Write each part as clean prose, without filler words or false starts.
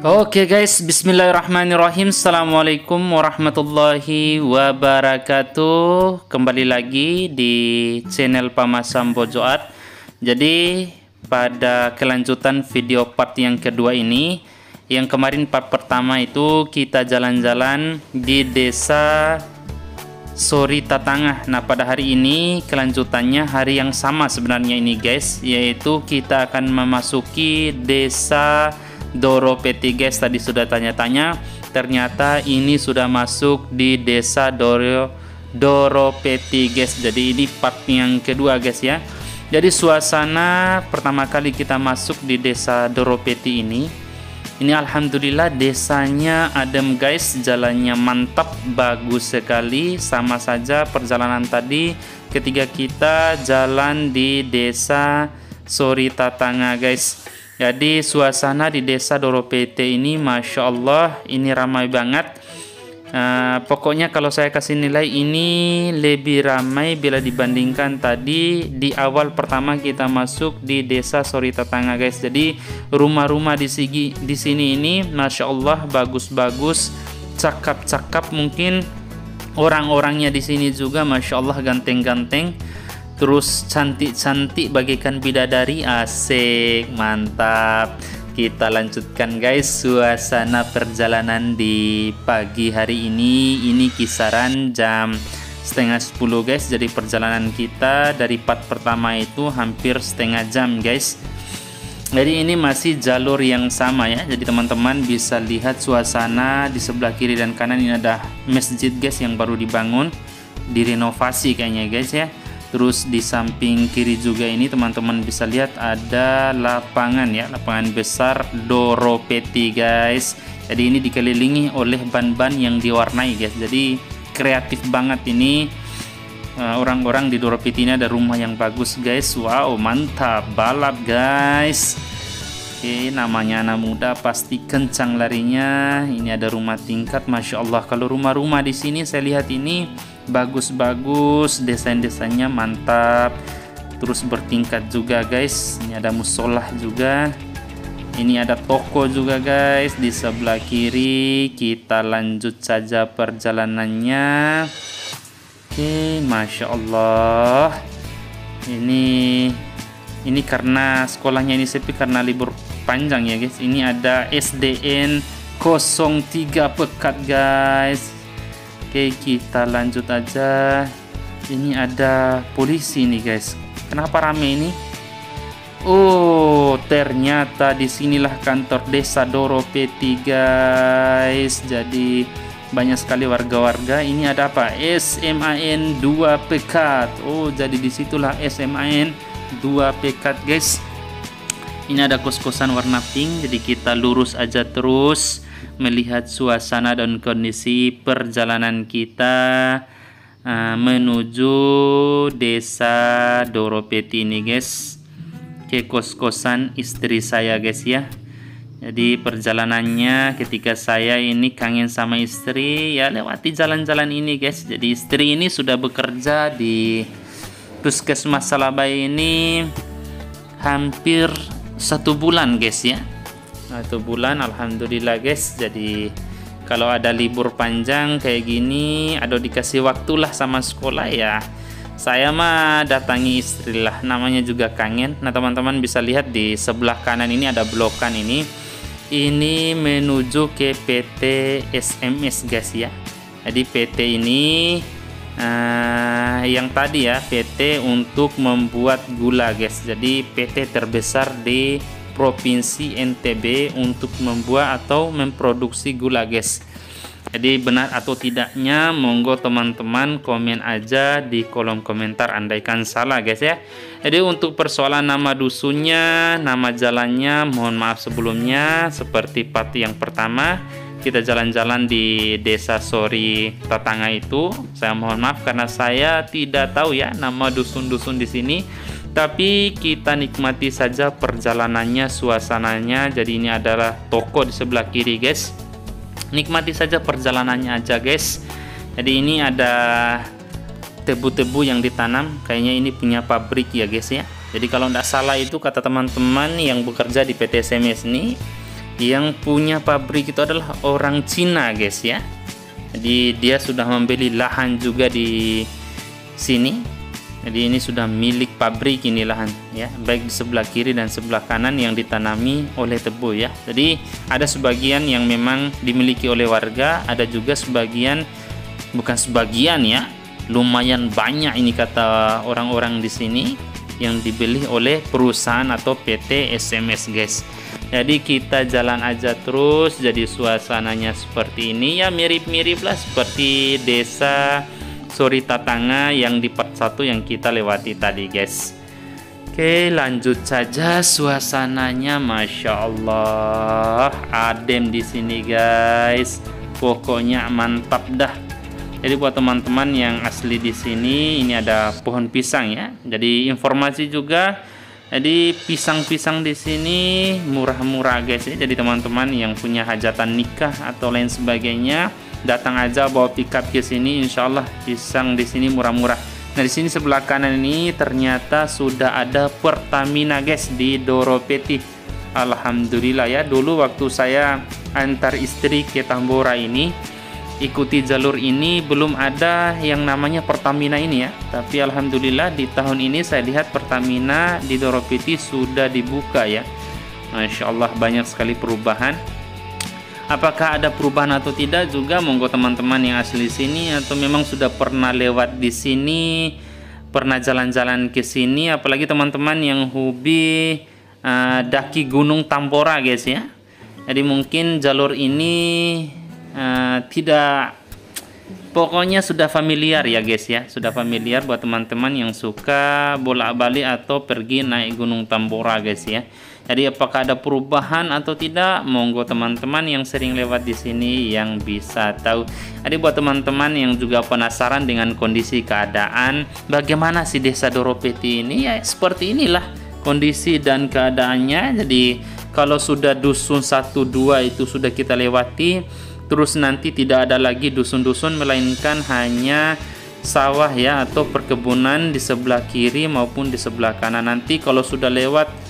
Oke guys, bismillahirrahmanirrahim. Assalamualaikum warahmatullahi wabarakatuh. Kembali lagi di channel Pamasam Bojoart. Jadi pada kelanjutan video part yang kedua ini, yang kemarin part pertama itu kita jalan-jalan di desa Sori Tatangah. Nah pada hari ini kelanjutannya hari yang sama sebenarnya ini guys, yaitu kita akan memasuki desa Doropeti guys. Tadi sudah tanya-tanya, ternyata ini sudah masuk di desa Doropeti guys. Jadi ini part yang kedua guys ya. Jadi suasana pertama kali kita masuk di desa Doropeti ini alhamdulillah desanya adem guys, jalannya mantap, bagus sekali. Sama saja perjalanan tadi ketika kita jalan di desa Sori Tatangah guys. Jadi suasana di desa Doropeti ini Masya Allah ini ramai banget. Pokoknya kalau saya kasih nilai ini lebih ramai bila dibandingkan tadi di awal pertama kita masuk di desa Sori Tatangah guys. Jadi rumah-rumah di sini ini Masya Allah bagus-bagus, cakep-cakep. Mungkin orang-orangnya di sini juga Masya Allah ganteng-ganteng. Terus cantik-cantik bagaikan bidadari, asik, mantap. Kita lanjutkan guys suasana perjalanan di pagi hari ini. Ini kisaran jam setengah 10 guys. Jadi perjalanan kita dari part pertama itu hampir setengah jam guys. Jadi ini masih jalur yang sama ya. Jadi teman-teman bisa lihat suasana di sebelah kiri dan kanan ini ada masjid guys yang baru dibangun, direnovasi kayaknya guys ya. Terus di samping kiri juga ini teman-teman bisa lihat ada lapangan ya, lapangan besar Doropeti guys. Jadi ini dikelilingi oleh ban-ban yang diwarnai guys. Jadi kreatif banget ini. Orang-orang di Doropeti ini ada rumah yang bagus guys. Wow, mantap, balap guys. Oke, namanya anak muda pasti kencang larinya. Ini ada rumah tingkat, Masya Allah. Kalau rumah-rumah di sini saya lihat ini bagus-bagus, desain-desainnya mantap, terus bertingkat juga guys. Ini ada musola juga, ini ada toko juga guys di sebelah kiri. Kita lanjut saja perjalanannya. Oke, Masya Allah. Ini karena sekolahnya ini sepi karena libur panjang ya guys. Ini ada SDN 03 Pekat guys. Oke, kita lanjut aja. Ini ada polisi nih guys. Kenapa rame ini? Oh, ternyata disinilah kantor desa Doropeti guys. Jadi banyak sekali warga-warga. Ini ada apa? SMAN 2 Pekat. Oh, jadi disitulah SMAN 2 Pekat guys. Ini ada kos-kosan warna pink. Jadi kita lurus aja terus melihat suasana dan kondisi perjalanan kita menuju desa Doropeti ini guys, ke kos-kosan istri saya guys ya. Jadi perjalanannya ketika saya ini kangen sama istri ya lewati jalan-jalan ini guys. Jadi istri ini sudah bekerja di Puskesmas Salabaya ini hampir 1 bulan guys ya. 1 bulan alhamdulillah guys. Jadi kalau ada libur panjang kayak gini, ada dikasih waktulah sama sekolah ya, saya mah datangi istri lah, namanya juga kangen. Nah teman-teman bisa lihat di sebelah kanan ini ada blokan ini menuju ke PT SMS guys ya. Jadi PT ini yang tadi ya, PT untuk membuat gula guys. Jadi PT terbesar di Provinsi NTB untuk membuat atau memproduksi gula guys. Jadi benar atau tidaknya monggo teman-teman komen aja di kolom komentar andaikan salah guys ya. Jadi untuk persoalan nama dusunnya, nama jalannya mohon maaf sebelumnya. Seperti part yang pertama kita jalan-jalan di desa Sori Tatangah itu, saya mohon maaf karena saya tidak tahu ya nama dusun-dusun di sini. Tapi kita nikmati saja perjalanannya, suasananya. Jadi ini adalah toko di sebelah kiri guys. Nikmati saja perjalanannya aja guys. Jadi ini ada tebu-tebu yang ditanam. Kayaknya ini punya pabrik ya guys ya. Jadi kalau tidak salah itu kata teman-teman yang bekerja di PT SMS ini, Yang punya pabrik itu adalah orang Cina guys ya. Jadi dia sudah membeli lahan juga di sini. Jadi ini sudah milik pabrik ini lahan ya, baik di sebelah kiri dan sebelah kanan yang ditanami oleh tebu ya. Jadi ada sebagian yang memang dimiliki oleh warga, ada juga sebagian, bukan sebagian ya, lumayan banyak ini kata orang-orang di sini yang dibeli oleh perusahaan atau PT SMS guys. Jadi kita jalan aja terus, jadi suasananya seperti ini ya, mirip-mirip lah seperti desa Soritatanga yang di part 1 yang kita lewati tadi guys. Oke, lanjut saja. Suasananya Masya Allah adem di sini guys, pokoknya mantap dah. Jadi buat teman-teman yang asli di sini, ini ada pohon pisang ya. Jadi informasi juga, jadi pisang-pisang di sini murah-murah guys ya. Jadi teman-teman yang punya hajatan nikah atau lain sebagainya, datang aja bawa pickup ke sini, insya Allah pisang di sini murah-murah. Nah di sini sebelah kanan ini ternyata sudah ada Pertamina guys di Doropeti. Alhamdulillah ya. Dulu waktu saya antar istri ke Tambora ini, ikuti jalur ini, belum ada yang namanya Pertamina ini ya. Tapi alhamdulillah di tahun ini saya lihat Pertamina di Doropeti sudah dibuka ya. Masya Allah banyak sekali perubahan. Apakah ada perubahan atau tidak juga monggo teman-teman yang asli sini atau memang sudah pernah lewat di sini, pernah jalan-jalan ke sini, apalagi teman-teman yang hobi daki Gunung Tambora guys ya. Jadi mungkin jalur ini tidak, pokoknya sudah familiar ya guys ya, sudah familiar buat teman-teman yang suka bolak-balik atau pergi naik Gunung Tambora guys ya. Jadi apakah ada perubahan atau tidak, monggo teman-teman yang sering lewat di sini yang bisa tahu. Jadi buat teman-teman yang juga penasaran dengan kondisi keadaan bagaimana sih desa Doropeti ini, ya seperti inilah kondisi dan keadaannya. Jadi kalau sudah dusun 1, 2 itu sudah kita lewati, terus nanti tidak ada lagi dusun-dusun melainkan hanya sawah ya atau perkebunan di sebelah kiri maupun di sebelah kanan. Nanti kalau sudah lewat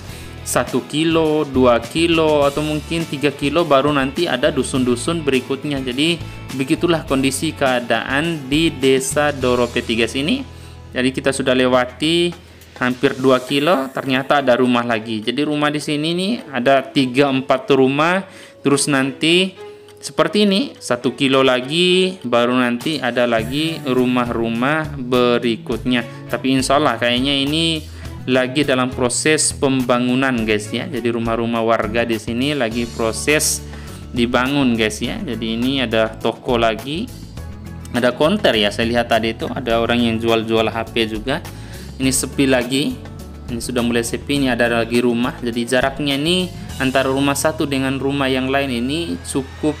1 kilo, 2 kilo atau mungkin 3 kilo baru nanti ada dusun-dusun berikutnya. Jadi begitulah kondisi keadaan di desa Doropeti guys ini. Jadi kita sudah lewati hampir 2 kilo, ternyata ada rumah lagi. Jadi rumah di sini nih ada 3-4 rumah, terus nanti seperti ini 1 kilo lagi baru nanti ada lagi rumah-rumah berikutnya. Tapi insya Allah kayaknya ini lagi dalam proses pembangunan guys ya. Jadi rumah-rumah warga di sini lagi proses dibangun guys ya. Jadi ini ada toko lagi, ada konter ya, saya lihat tadi itu ada orang yang jual-jual HP juga. Ini sepi lagi, ini sudah mulai sepi. Ini ada lagi rumah, jadi jaraknya ini antara rumah satu dengan rumah yang lain ini cukup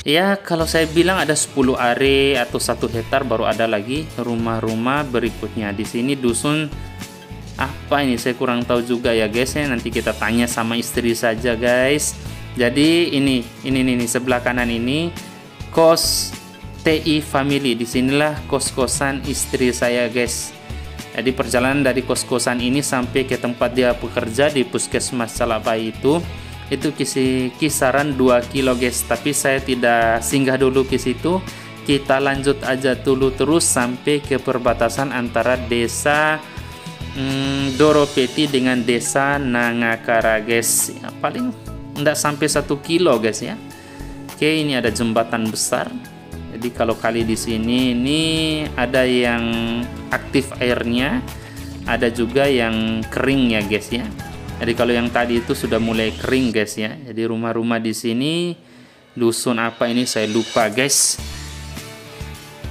ya, kalau saya bilang ada 10 are atau 1 hektar baru ada lagi rumah-rumah berikutnya. Di sini dusun apa ini saya kurang tahu juga ya guys ya, nanti kita tanya sama istri saja guys. Jadi ini sebelah kanan ini kos TI Family, disinilah kos-kosan istri saya guys. Jadi perjalanan dari kos-kosan ini sampai ke tempat dia bekerja di Puskesmas Calabai itu kisaran 2 kilo guys. Tapi saya tidak singgah dulu ke situ, kita lanjut aja dulu terus sampai ke perbatasan antara desa Doropeti dengan desa Nangakara guys ya, paling enggak sampai 1 kilo guys ya. Oke, ini ada jembatan besar. Jadi kalau kali di sini ini ada yang aktif airnya, ada juga yang kering ya guys ya. Jadi kalau yang tadi itu sudah mulai kering guys ya. Jadi rumah-rumah di sini dusun apa ini saya lupa guys.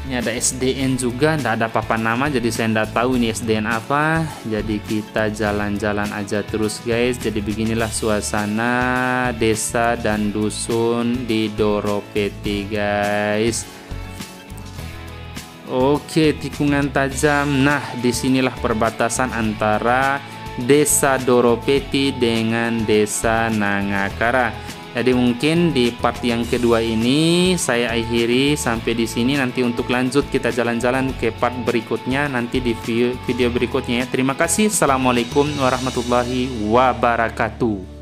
Ini ada SDN juga, tidak ada papan nama, jadi saya tidak tahu ini SDN apa. Jadi kita jalan-jalan aja terus guys. Jadi beginilah suasana desa dan dusun di Doropeti guys. Oke, tikungan tajam. Nah, disinilah perbatasan antara desa Doropeti dengan desa Nangakara. Jadi mungkin di part yang kedua ini saya akhiri sampai di sini. Nanti untuk lanjut kita jalan-jalan ke part berikutnya nanti di video berikutnya ya. Terima kasih. Assalamualaikum warahmatullahi wabarakatuh.